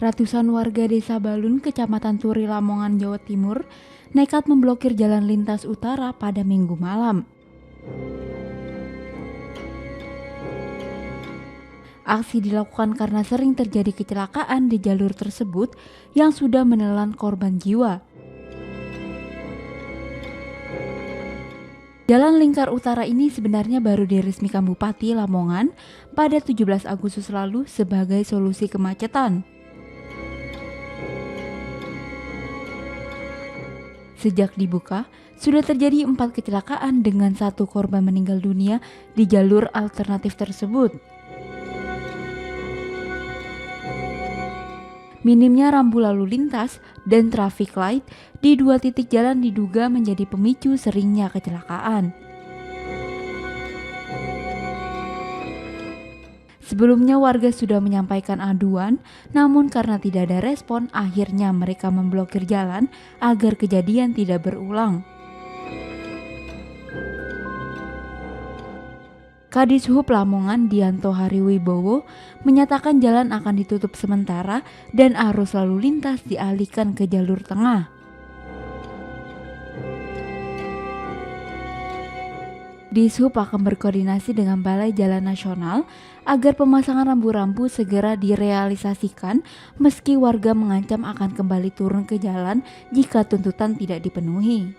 Ratusan warga Desa Balun, Kecamatan Turi, Lamongan, Jawa Timur, nekat memblokir jalan lintas utara pada Minggu malam. Aksi dilakukan karena sering terjadi kecelakaan di jalur tersebut yang sudah menelan korban jiwa. Jalan lingkar utara ini sebenarnya baru diresmikan Bupati Lamongan pada 17 Agustus lalu sebagai solusi kemacetan. Sejak dibuka, sudah terjadi 4 kecelakaan dengan 1 korban meninggal dunia di jalur alternatif tersebut. Minimnya rambu lalu lintas dan traffic light di 2 titik jalan diduga menjadi pemicu seringnya kecelakaan. Sebelumnya warga sudah menyampaikan aduan, namun karena tidak ada respon, akhirnya mereka memblokir jalan agar kejadian tidak berulang. Kadishub Lamongan Dianto Hariwibowo menyatakan jalan akan ditutup sementara dan arus lalu lintas dialihkan ke jalur tengah. Dishub akan berkoordinasi dengan Balai Jalan Nasional agar pemasangan rambu-rambu segera direalisasikan meski warga mengancam akan kembali turun ke jalan jika tuntutan tidak dipenuhi.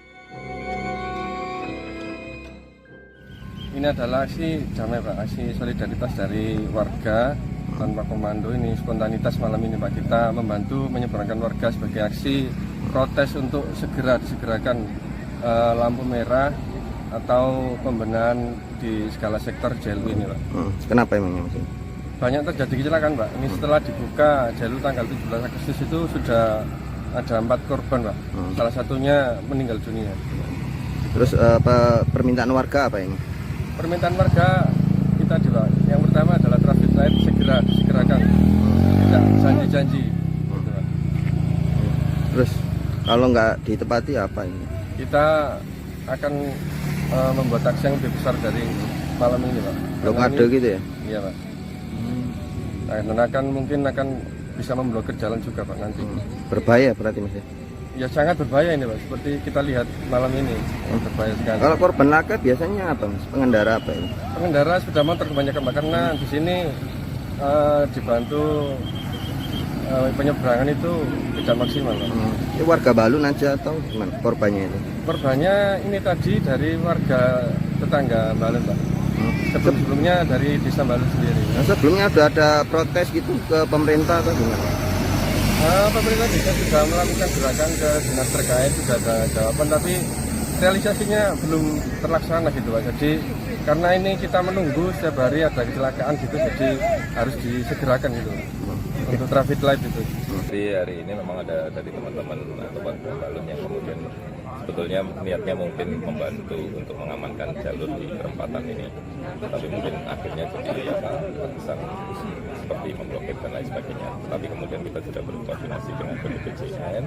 Ini adalah aksi damai Pak, aksi solidaritas dari warga tanpa komando. Ini spontanitas malam ini Pak, kita membantu menyeberangkan warga sebagai aksi protes untuk segera disegerakan lampu merah atau pembenahan di skala sektor jalur ini Pak. Kenapa emangnya Mas? Banyak terjadi kecelakaan Pak, ini setelah dibuka jalur tanggal 17 Agustus itu sudah ada 4 korban Pak, salah satunya meninggal dunia. Terus permintaan warga apa ini? Permintaan warga kita juga, yang pertama adalah traffic light segera disegerakan, tidak janji-janji. Terus kalau nggak ditepati apa ini? Kita akan membuat aksi yang lebih besar dari malam ini Pak. Blokade gitu ya? Iya Pak. Dan mungkin akan bisa memblokir jalan juga Pak nanti. Berbahaya berarti Mas ya? Ya sangat berbahaya ini Pak, seperti kita lihat malam ini, berbahaya sekali. Kalau korban laka biasanya apa Mas? Pengendara apa ini? Pengendara sepeda motor kebanyakan Pak, karena di sini dibantu penyeberangan itu tidak maksimal Pak. Ini warga Balun aja atau gimana korbannya itu? Korbannya ini tadi dari warga tetangga Balun Pak. Sebelumnya dari desa Balun sendiri. Nah, sebelumnya sudah ada protes gitu ke pemerintah atau gimana? Pemerintah desa sudah melakukan gerakan ke dinas terkait, sudah ada jawaban, tapi realisasinya belum terlaksana gitu Pak. Jadi karena ini kita menunggu setiap hari ada kecelakaan gitu, jadi harus disegerakan gitu untuk traffic light itu. Jadi hari ini memang ada dari teman-teman atau warga Balun yang kemudian sebetulnya niatnya mungkin membantu untuk mengamankan jalur di perempatan ini, tapi mungkin akhirnya jadi seperti memblokir dan lain sebagainya. Tapi kemudian kita sudah berkoordinasi dengan BPJN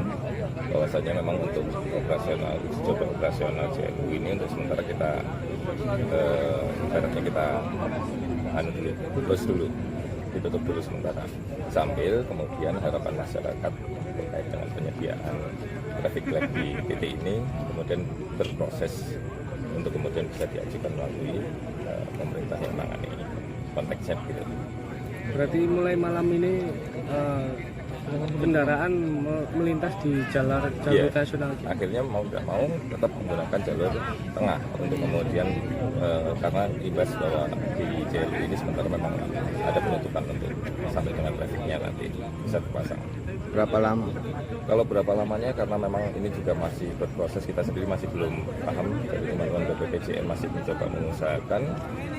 bahwasanya memang untuk coba operasional JLU ini untuk sementara kita ibaratnya kita ditutup dulu sementara, sambil kemudian harapan masyarakat terkait dengan penyediaan traffic light di titik ini kemudian berproses untuk kemudian bisa diajukan melalui pemerintah yang menangani konteksnya gitu. Berarti mulai malam ini kendaraan melintas di jalur nasional. Akhirnya mau tidak mau tetap menggunakan jalur tengah untuk kemudian karena imbas bahwa di JLU ini sementara memang ada penutupan untuk sampai dengan trafficnya nanti bisa terpasang. Berapa lama? Kalau berapa lamanya karena memang ini juga masih berproses, kita sendiri masih belum paham, jadi teman-teman BPJN masih mencoba mengusahakan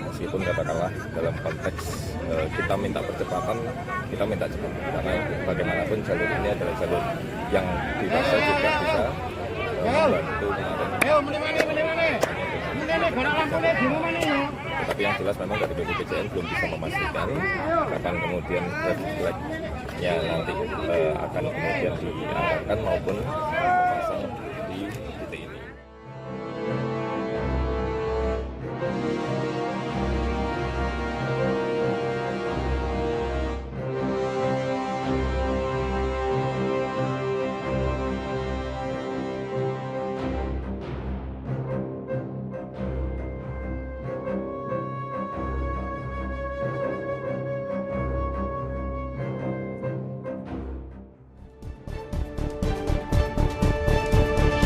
meskipun katakanlah dalam konteks kita minta percepatan, kita minta cepat karena bagaimanapun jalur ini adalah jalur yang dirasa juga bisa membantu tapi yang jelas memang dari BPJN belum bisa memastikan kapan kemudian traffic light-nya nanti akan kemudian dianggarkan maupun